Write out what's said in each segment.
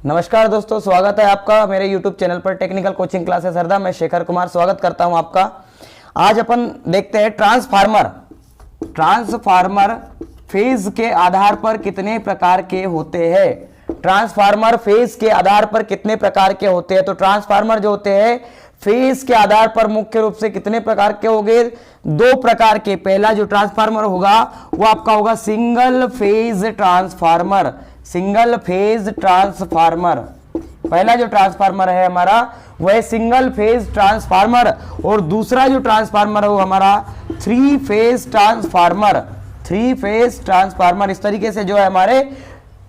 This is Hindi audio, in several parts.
नमस्कार दोस्तों, स्वागत है आपका मेरे YouTube चैनल पर टेक्निकल कोचिंग क्लासेस हरदा। मैं शेखर कुमार स्वागत करता हूं आपका। आज अपन देखते हैं ट्रांसफार्मर फेज के आधार पर कितने प्रकार के होते हैं। ट्रांसफार्मर फेज के आधार पर कितने प्रकार के होते हैं। तो ट्रांसफार्मर जो होते हैं फेज के आधार पर मुख्य रूप से कितने प्रकार के होंगे, दो प्रकार के। पहला जो ट्रांसफार्मर होगा वो आपका होगा single phase transformer. Single phase transformer, पहला जो ट्रांसफार्मर है हमारा वह सिंगल फेज ट्रांसफार्मर। और दूसरा जो ट्रांसफार्मर है वो हमारा three phase transformer. Three phase transformer, इस तरीके से जो है हमारे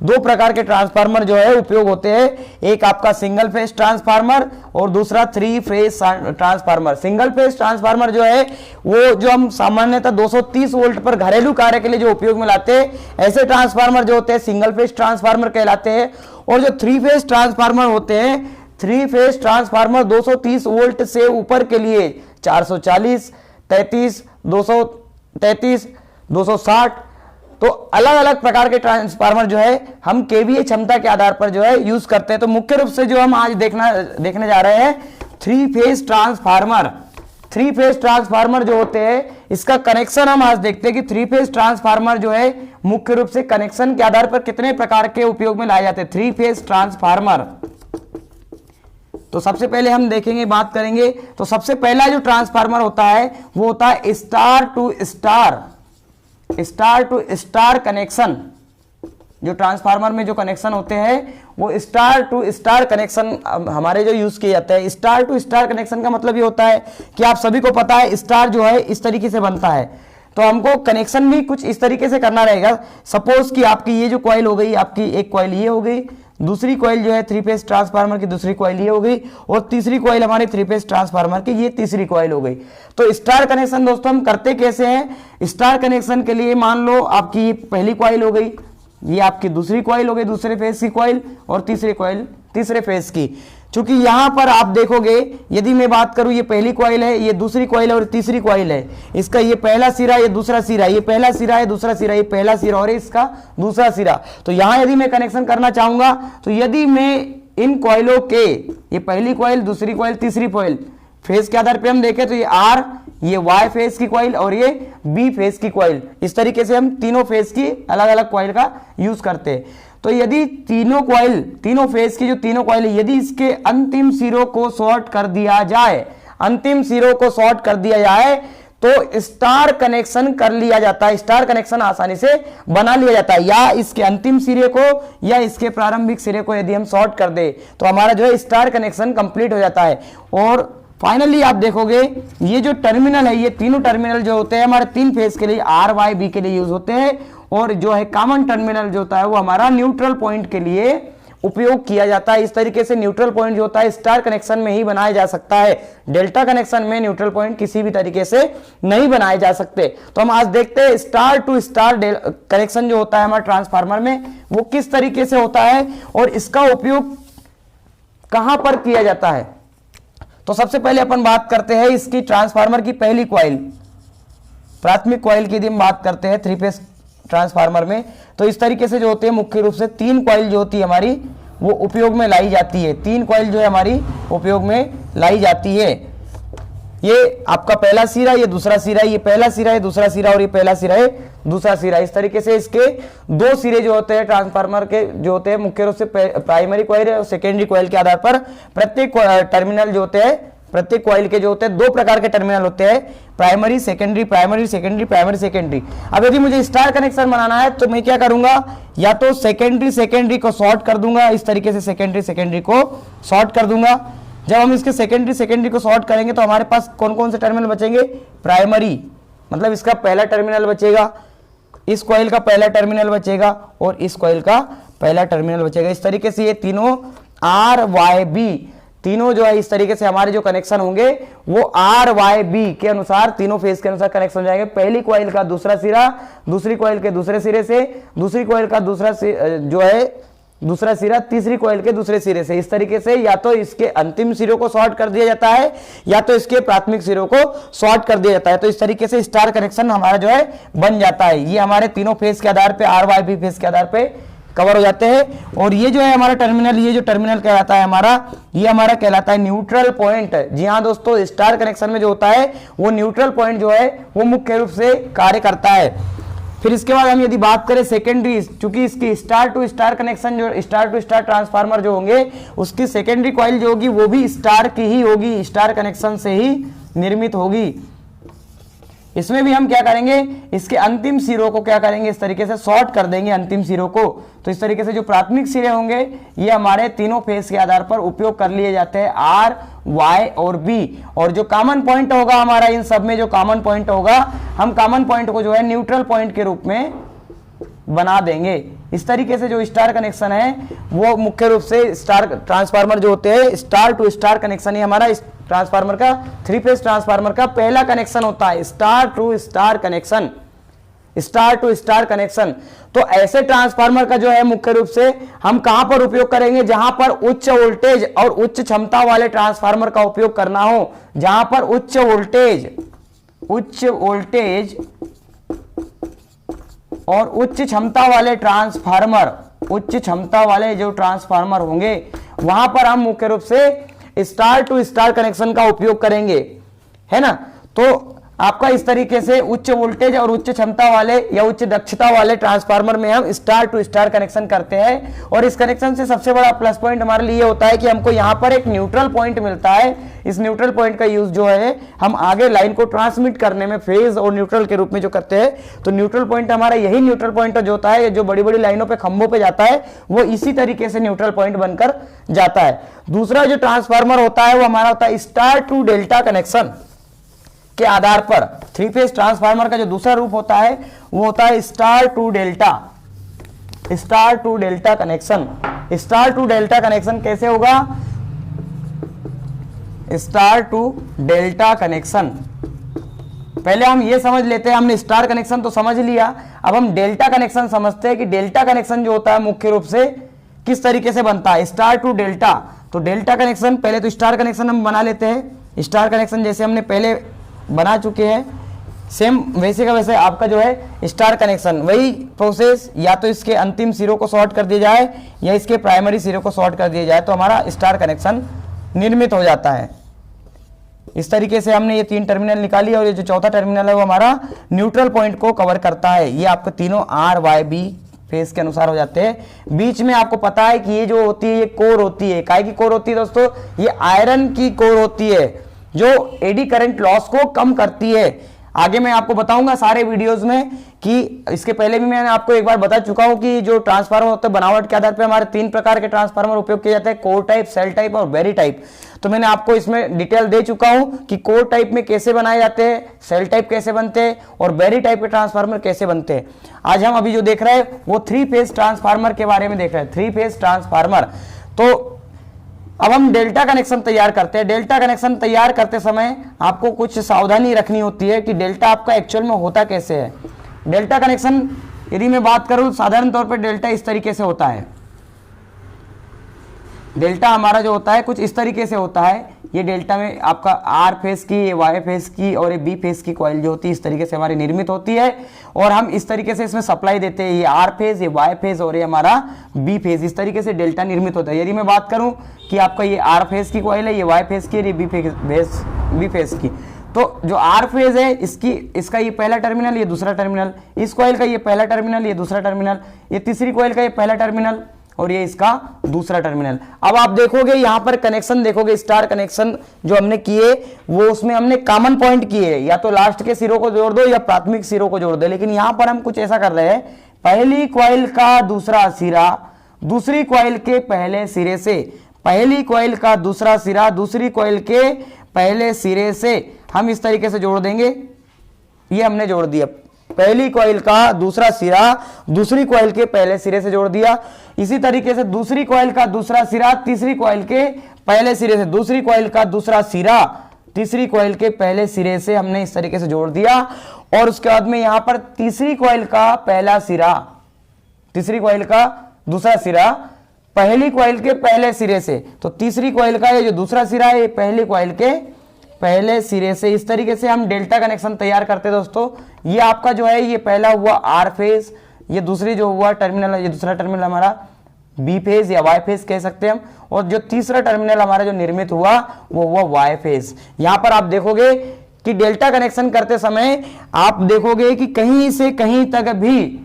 दो प्रकार के ट्रांसफार्मर जो है उपयोग होते हैं। एक आपका सिंगल फेज ट्रांसफार्मर और दूसरा three phase transformer. Single phase transformer जो है वो जो हम सामान्यतः 230 वोल्ट पर घरेलू कार्य के लिए जो उपयोग में लाते हैं, ऐसे ट्रांसफार्मर जो होते हैं सिंगल फेज ट्रांसफार्मर कहलाते हैं। और जो थ्री फेज ट्रांसफार्मर होते हैं, थ्री फेज ट्रांसफार्मर 230 वोल्ट से ऊपर के लिए 440, 33, 233, 260, तो अलग अलग प्रकार के ट्रांसफार्मर जो है हम केवीए क्षमता के आधार पर जो है यूज करते हैं। तो मुख्य रूप से जो हम आज देखने जा रहे हैं three phase transformer. Three phase transformer जो होते हैं इसका कनेक्शन हम आज देखते हैं कि थ्री फेज ट्रांसफार्मर जो है मुख्य रूप से कनेक्शन के आधार पर कितने प्रकार के उपयोग में लाए जाते हैं। थ्री फेज ट्रांसफार्मर, तो सबसे पहले हम देखेंगे, बात करेंगे। तो सबसे पहला जो ट्रांसफार्मर होता है वो होता है स्टार टू स्टार कनेक्शन। जो ट्रांसफार्मर में जो कनेक्शन होते हैं वो स्टार टू स्टार कनेक्शन हमारे जो यूज किए जाते हैं। स्टार टू स्टार कनेक्शन का मतलब ये होता है कि आप सभी को पता है स्टार जो है इस तरीके से बनता है, तो हमको कनेक्शन भी कुछ इस तरीके से करना रहेगा। सपोज कि आपकी ये जो कॉइल हो गई, आपकी एक कॉइल ये हो गई, दूसरी कॉइल जो है थ्री फेज ट्रांसफार्मर की दूसरी कॉइल ये हो गई, और तीसरी कॉइल हमारी थ्री फेज ट्रांसफार्मर की ये तीसरी कॉइल हो गई। तो स्टार कनेक्शन दोस्तों हम करते कैसे हैं। स्टार कनेक्शन के लिए मान लो आपकी ये पहली कॉइल हो गई, ये आपकी दूसरी कॉइल हो गई दूसरे फेज की कॉइल, और तीसरी कॉइल तीसरे फेज की। चूंकि यहां पर आप देखोगे, यदि मैं बात करूं ये पहली कॉइल है, ये दूसरी कॉइल है और तीसरी कॉइल है, इसका ये पहला सिरा, ये दूसरा सिरा, ये पहला सिरा है, दूसरा सिरा, ये पहला सिरा और इसका दूसरा सिरा। तो यहां यदि मैं कनेक्शन करना चाहूंगा, तो यदि मैं इन कॉइलों के, ये पहली कॉइल, दूसरी कॉइल, तीसरी कॉइल, फेज के आधार पे हम देखें तो ये आर, ये वाई फेज की कॉइल और ये बी फेज की कॉइल, इस तरीके से हम तीनों फेज की अलग अलग कॉइल का यूज करते हैं। तो यदि तीनों कॉइल, तीनों फेज की जो तीनों कॉइल है, यदि इसके अंतिम सिरों को शॉर्ट कर दिया जाए, अंतिम सिरों को शॉर्ट कर दिया जाए तो स्टार कनेक्शन कर लिया जाता है। स्टार कनेक्शन आसानी से बना लिया जाता है, या इसके अंतिम सिरे को या इसके प्रारंभिक सिरे को यदि हम शॉर्ट कर दे तो हमारा जो है स्टार कनेक्शन कंप्लीट हो जाता है। और फाइनली आप देखोगे ये जो टर्मिनल है, ये तीनों टर्मिनल जो होते हैं हमारे तीन फेज के लिए आर वाई बी के लिए यूज होते हैं, और जो है कॉमन टर्मिनल जो होता है वो हमारा न्यूट्रल पॉइंट के लिए उपयोग किया जाता है। इस तरीके से न्यूट्रल पॉइंट जो होता है स्टार कनेक्शन में ही बनाया जा सकता है। डेल्टा कनेक्शन में न्यूट्रल पॉइंट किसी भी तरीके से नहीं बनाए जा सकते। तो हम आज देखते हैं स्टार टू स्टार कनेक्शन जो होता है हमारे ट्रांसफार्मर में वो किस तरीके से होता है और इसका उपयोग कहां पर किया जाता है। तो सबसे पहले अपन बात करते हैं इसकी ट्रांसफार्मर की पहली कॉइल, प्राथमिक कॉइल की यदि हम बात करते हैं थ्री फेज ट्रांसफार्मर में, तो इस तरीके से जो होते हैं मुख्य रूप से तीन कॉइल जो होती है हमारी वो उपयोग में लाई जाती है। तीन कॉइल जो है हमारी उपयोग में लाई जाती है। ये आपका पहला सिरा, ये दूसरा सिरा, ये पहला सिरा है, दूसरा सिरा, और ये पहला सिरा है, दूसरा सिरा। इस तरीके से इसके दो सिरे जो होते हैं ट्रांसफार्मर के जो होते हैं मुख्य रूप से प्राइमरी कॉइल और सेकेंडरी कॉइल के आधार पर प्रत्येक टर्मिनल जो होते हैं, प्रत्येक कॉइल के जो होते हैं दो प्रकार के टर्मिनल होते हैं, primary secondary, primary secondary, primary secondary. अब यदि मुझे स्टार कनेक्शन बनाना है तो मैं क्या करूंगा, या तो सेकेंडरी को शॉर्ट कर दूंगा, इस तरीके से सेकेंडरी को शॉर्ट कर दूंगा। जब हम इसके सेकेंडरी को शॉर्ट करेंगे तो हमारे पास कौन कौन से टर्मिनल बचेंगे, प्राइमरी मतलब इसका पहला टर्मिनल बचेगा, इस कॉइल का पहला टर्मिनल बचेगा और इस कॉइल का पहला टर्मिनल बचेगा। इस तरीके से ये तीनों आर वाई बी, तीनों जो है इस तरीके से हमारे जो कनेक्शन होंगे वो आर वाई बी के अनुसार, तीनों फेज के अनुसार कनेक्शन हो जाएंगे। पहली कॉइल का दूसरा सिरा दूसरी कॉइल के दूसरे सिरे से, दूसरी कॉइल का दूसरा जो है दूसरा सिरा तीसरी कॉइल के दूसरे सिरे से। इस तरीके से या तो इसके अंतिम सिरों को शॉर्ट कर दिया जाता है या तो इसके प्राथमिक सिरों को शॉर्ट कर दिया जाता है। तो इस तरीके से स्टार कनेक्शन हमारा जो है बन जाता है। ये हमारे तीनों फेज के आधार पे, आर वाई बी फेज के आधार पे कवर हो जाते हैं। और ये जो है हमारा टर्मिनल, ये जो टर्मिनल कहलाता है हमारा, ये हमारा कहलाता है न्यूट्रल पॉइंट। जी हाँ दोस्तों, स्टार कनेक्शन में जो होता है वो न्यूट्रल पॉइंट जो है वो मुख्य रूप से कार्य करता है। फिर इसके बाद हम यदि बात करें सेकेंडरी, चूंकि इसकी स्टार टू स्टार कनेक्शन, जो स्टार टू स्टार ट्रांसफार्मर जो होंगे उसकी सेकेंडरी कॉइल जो होगी वो भी स्टार की ही होगी, स्टार कनेक्शन से ही निर्मित होगी। इसमें भी हम क्या करेंगे, इसके अंतिम सिरों को क्या करेंगे, इस तरीके से शॉर्ट कर देंगे अंतिम सिरों को। तो इस तरीके से जो प्राथमिक सिरे होंगे ये हमारे तीनों फेस के आधार पर उपयोग कर लिए जाते हैं, आर, वाई और बी। और जो कॉमन पॉइंट होगा हमारा, इन सब में जो कॉमन पॉइंट होगा, हम कॉमन पॉइंट को जो है न्यूट्रल पॉइंट के रूप में बना देंगे। इस तरीके से जो स्टार कनेक्शन है वो मुख्य रूप से स्टार ट्रांसफार्मर जो होते हैं, स्टार टू स्टार कनेक्शन ही हमारा ट्रांसफार्मर का, 3 फेज ट्रांसफार्मर का पहला कनेक्शन होता है, star to star connection, star to star connection. तो ऐसे ट्रांसफार्मर का जो है मुख्य रूप से हम कहां पर उपयोग करेंगे, जहां पर उच्च वोल्टेज और उच्च क्षमता वाले ट्रांसफार्मर का उपयोग करना हो, जहां पर उच्च वोल्टेज और उच्च क्षमता वाले ट्रांसफार्मर, उच्च क्षमता वाले जो ट्रांसफार्मर होंगे वहां पर हम मुख्य रूप से स्टार टू स्टार कनेक्शन का उपयोग करेंगे, है ना। तो आपका इस तरीके से उच्च वोल्टेज और उच्च क्षमता वाले या उच्च दक्षता वाले ट्रांसफार्मर में हम स्टार टू स्टार कनेक्शन करते हैं। और इस कनेक्शन से सबसे बड़ा प्लस पॉइंट हमारे लिए होता है कि हमको यहां पर एक न्यूट्रल पॉइंट मिलता है। इस न्यूट्रल पॉइंट का यूज जो है हम आगे लाइन को ट्रांसमिट करने में फेज और न्यूट्रल के रूप में जो करते हैं। तो न्यूट्रल पॉइंट हमारा यही न्यूट्रल पॉइंट जो होता है, जो बड़ी बड़ी लाइनों पे खंभों पे जाता है, वो इसी तरीके से न्यूट्रल पॉइंट बनकर जाता है। दूसरा जो ट्रांसफार्मर होता है वो हमारा होता है स्टार टू डेल्टा कनेक्शन के आधार पर। 3 फेज ट्रांसफार्मर का जो दूसरा रूप होता है वो होता है star to delta connection. Star to delta connection कैसे होगा, स्टार टू डेल्टा कनेक्शन, पहले हम ये समझ लेते हैं, हमने स्टार कनेक्शन तो समझ लिया, अब हम डेल्टा कनेक्शन समझते हैं कि डेल्टा कनेक्शन जो होता है मुख्य रूप से किस तरीके से बनता है, स्टार टू डेल्टा। तो डेल्टा कनेक्शन, पहले तो स्टार कनेक्शन हम बना लेते हैं। स्टार कनेक्शन जैसे हमने पहले बना चुके हैं, सेम वैसे का वैसे आपका जो है स्टार कनेक्शन, वही प्रोसेस, या तो इसके अंतिम सिरों को शॉर्ट कर दिया जाए या इसके प्राइमरी सिरों को शॉर्ट कर दिया जाए तो हमारा स्टार कनेक्शन निर्मित हो जाता है। इस तरीके से हमने ये 3 टर्मिनल निकाली और ये जो चौथा टर्मिनल है वो हमारा न्यूट्रल पॉइंट को कवर करता है। ये आपको तीनों आर, वाई, बी फेज के अनुसार हो जाते हैं। बीच में आपको पता है कि ये जो होती है ये कोर होती है। काय की कोर होती है दोस्तों, ये आयरन की कोर होती है जो एडी करंट लॉस को कम करती है। आगे मैं आपको बताऊंगा सारे वीडियोस में कि इसके पहले भी मैंने आपको एक बार बता चुका हूं कि जो ट्रांसफार्मर होते हैं बनावट के आधार पर हमारे 3 प्रकार के ट्रांसफार्मर उपयोग किए जाते हैं, कोर टाइप, सेल टाइप और बेरी टाइप। तो मैंने आपको इसमें डिटेल दे चुका हूं कि कोर टाइप में कैसे बनाए जाते हैं, सेल टाइप कैसे बनते हैं और बेरी टाइप के ट्रांसफार्मर कैसे बनते हैं। आज हम अभी जो देख रहे हैं वो 3 फेज ट्रांसफार्मर के बारे में देख रहे हैं, 3 फेज ट्रांसफार्मर। तो अब हम डेल्टा कनेक्शन तैयार करते हैं। डेल्टा कनेक्शन तैयार करते समय आपको कुछ सावधानी रखनी होती है कि डेल्टा आपका एक्चुअल में होता कैसे है। डेल्टा कनेक्शन यदि मैं बात करूं, साधारण तौर पर डेल्टा इस तरीके से होता है। डेल्टा हमारा जो होता है कुछ इस तरीके से होता है। ये डेल्टा में आपका आर फेज की, ये वाई फेज की और ये बी फेज की कॉइल जो होती है इस तरीके से हमारी निर्मित होती है और हम इस तरीके से इसमें सप्लाई देते हैं। ये आर फेज, ये वाई फेज और ये हमारा बी फेज, इस तरीके से डेल्टा निर्मित होता है। यदि मैं बात करूं कि आपका ये आर फेज की कॉइल है, ये वाई फेज की और ये बी फेज की, तो जो आर फेज है इसका ये पहला टर्मिनल, ये दूसरा टर्मिनल, इस कॉइल का ये पहला टर्मिनल, ये दूसरा टर्मिनल, ये तीसरी कॉइल का ये पहला टर्मिनल और ये इसका दूसरा टर्मिनल। अब आप देखोगे यहां पर कनेक्शन देखोगे, स्टार कनेक्शन जो हमने किए वो उसमें हमने कॉमन पॉइंट किए, या तो लास्ट के सिरों को जोड़ दो या प्राथमिक सिरों को जोड़ दो। लेकिन यहां पर हम कुछ ऐसा कर रहे हैं, पहली कॉइल का दूसरा सिरा दूसरी कॉइल के पहले सिरे से, पहली कॉइल का दूसरा सिरा दूसरी कॉइल के पहले सिरे से हम इस तरीके से जोड़ देंगे। ये हमने जोड़ दिया, पहली कॉइल का दूसरा सिरा दूसरी कॉइल के पहले सिरे से जोड़ दिया। इसी तरीके से दूसरी कॉइल का दूसरा सिरा तीसरी कॉइल के पहले सिरे से, दूसरी कॉइल का दूसरा सिरा तीसरी कॉइल के पहले सिरे से हमने इस तरीके से जोड़ दिया। और उसके बाद में यहां पर तीसरी कॉइल का पहला सिरा, तीसरी कॉइल का दूसरा सिरा पहली कॉइल के पहले सिरे से, तो तीसरी कॉइल का ये जो दूसरा सिरा है ये पहली कॉइल के पहले सिरे से। इस तरीके से हम डेल्टा कनेक्शन तैयार करते हैं दोस्तों। ये आपका जो है ये पहला हुआ आर फेज, ये दूसरी जो हुआ टर्मिनल है, ये दूसरा टर्मिनल हमारा बी फेज या वाई फेज कह सकते हैं हम, और जो तीसरा टर्मिनल हमारा जो निर्मित हुआ वो हुआ वाई फेज। यहां पर आप देखोगे कि डेल्टा कनेक्शन करते समय आप देखोगे कि कहीं से कहीं तक भी,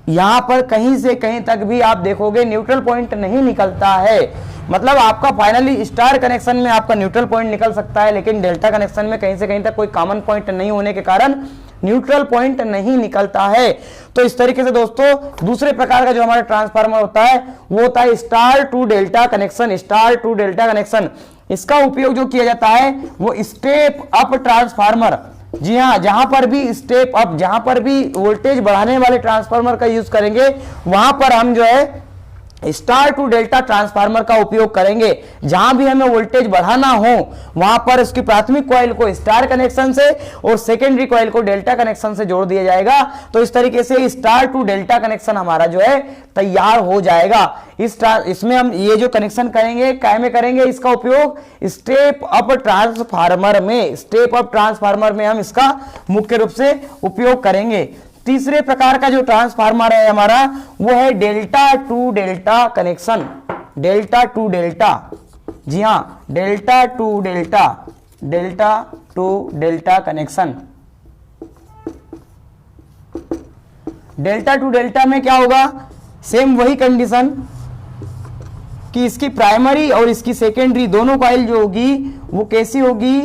यहां पर कहीं से कहीं तक भी आप देखोगे न्यूट्रल पॉइंट नहीं निकलता है। मतलब आपका फाइनली स्टार कनेक्शन में आपका न्यूट्रल पॉइंट निकल सकता है, लेकिन डेल्टा कनेक्शन में कहीं से कहीं तक कोई कॉमन पॉइंट नहीं होने के कारण न्यूट्रल पॉइंट नहीं निकलता है। तो इस तरीके से दोस्तों दूसरे प्रकार का जो हमारा ट्रांसफार्मर होता है वो होता है star to delta connection. Star to delta connection, इसका उपयोग जो किया जाता है वो स्टेप अप ट्रांसफार्मर, जी हाँ, जहां पर भी स्टेप अप, जहां पर भी वोल्टेज बढ़ाने वाले ट्रांसफार्मर का यूज करेंगे वहां पर हम जो है स्टार टू डेल्टा ट्रांसफार्मर का उपयोग करेंगे। जहां भी हमें वोल्टेज बढ़ाना हो वहां पर उसकी प्राथमिक कॉइल को स्टार कनेक्शन से और सेकेंडरी कॉइल को डेल्टा कनेक्शन से जोड़ दिया जाएगा। तो इस तरीके से स्टार टू डेल्टा कनेक्शन हमारा जो है तैयार हो जाएगा। इसमें हम ये जो कनेक्शन करेंगे क्या में करेंगे, इसका उपयोग स्टेप अप ट्रांसफार्मर में, स्टेप अप ट्रांसफार्मर में हम इसका मुख्य रूप से उपयोग करेंगे। तीसरे प्रकार का जो ट्रांसफार्मर है हमारा वो है delta to delta connection. Delta to delta, जी हां, delta to delta, delta to delta connection. Delta to delta में क्या होगा, सेम वही कंडीशन कि इसकी प्राइमरी और इसकी सेकेंडरी दोनों कॉइल जो होगी वो कैसी होगी,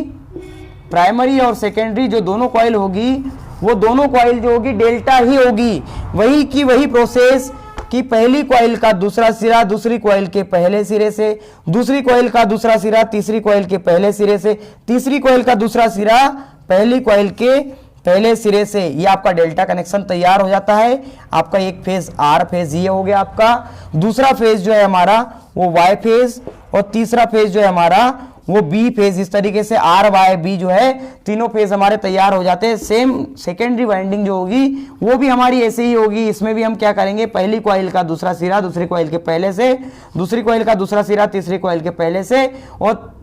प्राइमरी और सेकेंडरी जो दोनों कॉइल होगी वो दोनों कॉइल जो होगी डेल्टा ही होगी। वही की वही प्रोसेस कि पहली कॉइल का दूसरा सिरा दूसरी कॉइल के पहले सिरे से, दूसरी कॉइल का दूसरा सिरा तीसरी कॉइल के पहले सिरे से, तीसरी कॉइल का दूसरा सिरा पहली कॉइल के पहले सिरे से, ये आपका डेल्टा कनेक्शन तैयार हो जाता है। आपका एक फेज आर फेज ये हो गया आपका, दूसरा फेज जो है हमारा वो वाई फेज, और तीसरा फेज जो है हमारा वो बी फेज। इस तरीके से आर वाई बी जो है तीनों फेज हमारे तैयार हो जाते हैं। सेम सेकेंडरी वाइंडिंग जो होगी वो भी हमारी ऐसे ही होगी। इसमें भी हम क्या करेंगे, पहली कॉइल का दूसरा सिरा दूसरी कॉइल के पहले से, दूसरी कॉइल का दूसरा सिरा तीसरी कॉइल के पहले से, और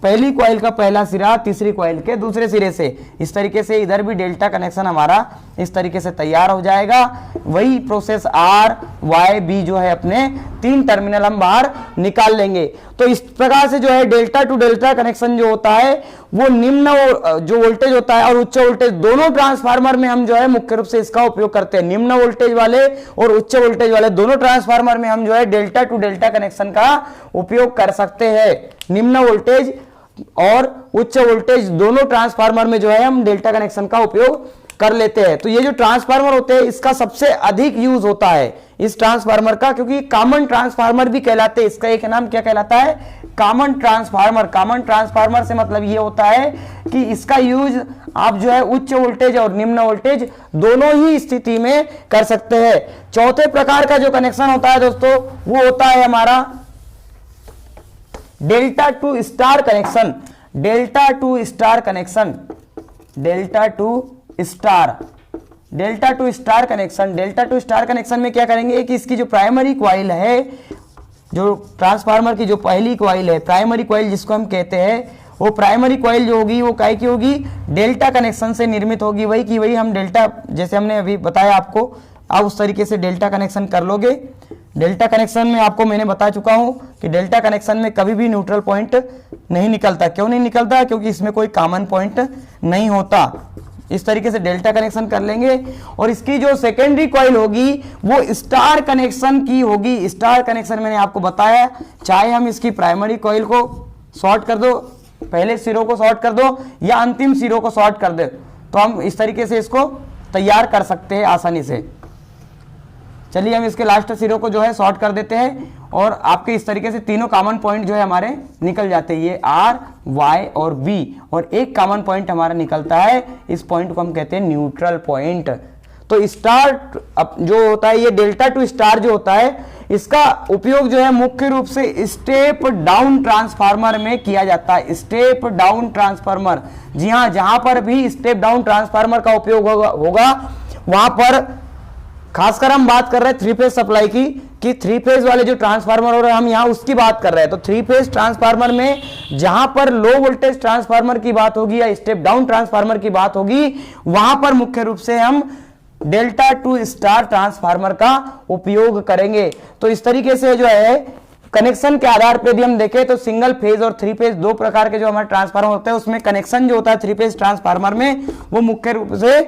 पहली कॉइल का पहला सिरा तीसरी कॉइल के दूसरे सिरे से। इस तरीके से इधर भी डेल्टा कनेक्शन हमारा इस तरीके से तैयार हो जाएगा। वही प्रोसेस आर वाई बी जो है अपने तीन टर्मिनल हम बाहर निकाल लेंगे। तो इस प्रकार से जो है डेल्टा टू डेल्टा कनेक्शन जो होता है वो निम्न जो वोल्टेज होता है और उच्च वोल्टेज दोनों ट्रांसफार्मर में हम जो है मुख्य रूप से इसका उपयोग करते हैं। निम्न वोल्टेज वाले और उच्च वोल्टेज वाले दोनों ट्रांसफार्मर में हम जो है डेल्टा टू डेल्टा कनेक्शन का उपयोग कर सकते हैं। निम्न वोल्टेज और उच्च वोल्टेज दोनों ट्रांसफार्मर में जो है हम डेल्टा कनेक्शन का उपयोग कर लेते हैं। तो ये जो ट्रांसफार्मर होते हैं इसका सबसे अधिक यूज होता है इस ट्रांसफार्मर का, क्योंकि कॉमन ट्रांसफार्मर भी कहलाते हैं। इसका एक नाम क्या कहलाता है, कॉमन ट्रांसफार्मर। कॉमन ट्रांसफार्मर से मतलब ये होता है कि इसका यूज आप जो है उच्च वोल्टेज और निम्न वोल्टेज दोनों ही स्थिति में कर सकते हैं। चौथे प्रकार का जो कनेक्शन होता है दोस्तों वो होता है हमारा delta to star connection. Delta to star connection, delta to star, delta to star connection. Delta to star connection में क्या करेंगे कि इसकी जो प्राइमरी कॉइल है, जो ट्रांसफार्मर की जो पहली कॉइल है, प्राइमरी कॉइल जिसको हम कहते हैं, वो प्राइमरी कॉइल जो होगी वो काय की होगी, डेल्टा कनेक्शन से निर्मित होगी। वही की वही हम डेल्टा, जैसे हमने अभी बताया आपको, आप उस तरीके से डेल्टा कनेक्शन कर लोगे। डेल्टा कनेक्शन में आपको मैंने बता चुका हूं कि डेल्टा कनेक्शन में कभी भी न्यूट्रल पॉइंट नहीं निकलता। क्यों नहीं निकलता, क्योंकि इसमें कोई कॉमन पॉइंट नहीं होता। इस तरीके से डेल्टा कनेक्शन कर लेंगे। और इसकी जो सेकेंडरी कॉइल होगी वो स्टार कनेक्शन की होगी। स्टार कनेक्शन मैंने आपको बताया, चाहे हम इसकी प्राइमरी कॉइल को शॉर्ट कर दो, पहले सिरों को शॉर्ट कर दो या अंतिम सिरों को शॉर्ट कर दे, तो हम इस तरीके से इसको तैयार कर सकते हैं आसानी से। चलिए हम इसके लास्ट सिरों को जो है शॉर्ट कर देते हैं और आपके इस तरीके से तीनों कॉमन पॉइंट जो है हमारे निकल जाते हैं, ये आर वाई और बी, और एक कॉमन पॉइंट हमारा निकलता है। इस पॉइंट को हम कहते हैं न्यूट्रल पॉइंट। तो स्टार जो होता है, ये डेल्टा टू स्टार जो होता है, इसका उपयोग जो है मुख्य रूप से स्टेप डाउन ट्रांसफार्मर में किया जाता है। स्टेप डाउन ट्रांसफार्मर, जी हाँ, जहां पर भी स्टेप डाउन ट्रांसफार्मर का उपयोग होगा वहां पर खासकर हम बात कर रहे हैं थ्री फेज सप्लाई की, कि थ्री फेज वाले जो ट्रांसफार्मर हो रहे हैं हम यहाँ उसकी बात कर रहे हैं। तो थ्री फेज ट्रांसफार्मर में जहां पर लो वोल्टेज ट्रांसफार्मर की बात होगी या स्टेप डाउन ट्रांसफार्मर की बात होगी, वहां पर मुख्य रूप से हम डेल्टा टू स्टार ट्रांसफार्मर का उपयोग करेंगे। तो इस तरीके से जो है कनेक्शन के आधार पे भी हम देखें तो सिंगल फेज और थ्री फेज दो प्रकार के जो हमारे ट्रांसफार्मर होते हैं, उसमें कनेक्शन जो होता है थ्री फेज ट्रांसफार्मर में वो मुख्य रूप से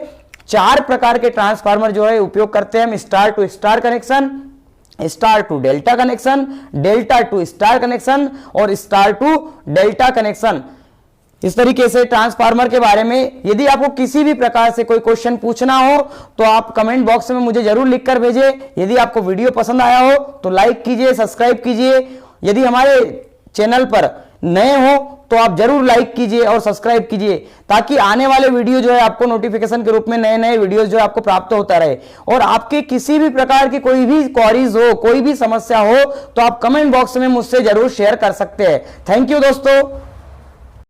4 प्रकार के ट्रांसफार्मर जो है उपयोग करते हैं हम। Star to star connection, star to delta connection, delta to star connection और स्टार टू डेल्टा कनेक्शन। इस तरीके से ट्रांसफार्मर के बारे में यदि आपको किसी भी प्रकार से कोई क्वेश्चन पूछना हो तो आप कमेंट बॉक्स में मुझे जरूर लिखकर भेजें। यदि आपको वीडियो पसंद आया हो तो लाइक कीजिए, सब्सक्राइब कीजिए। यदि हमारे चैनल पर नए हो तो आप जरूर लाइक कीजिए और सब्सक्राइब कीजिए, ताकि आने वाले वीडियो जो है आपको नोटिफिकेशन के रूप में नए नए वीडियोस जो है आपको प्राप्त होता रहे। और आपके किसी भी प्रकार की कोई भी क्वेरीज हो, कोई भी समस्या हो तो आप कमेंट बॉक्स में मुझसे जरूर शेयर कर सकते हैं। थैंक यू दोस्तों।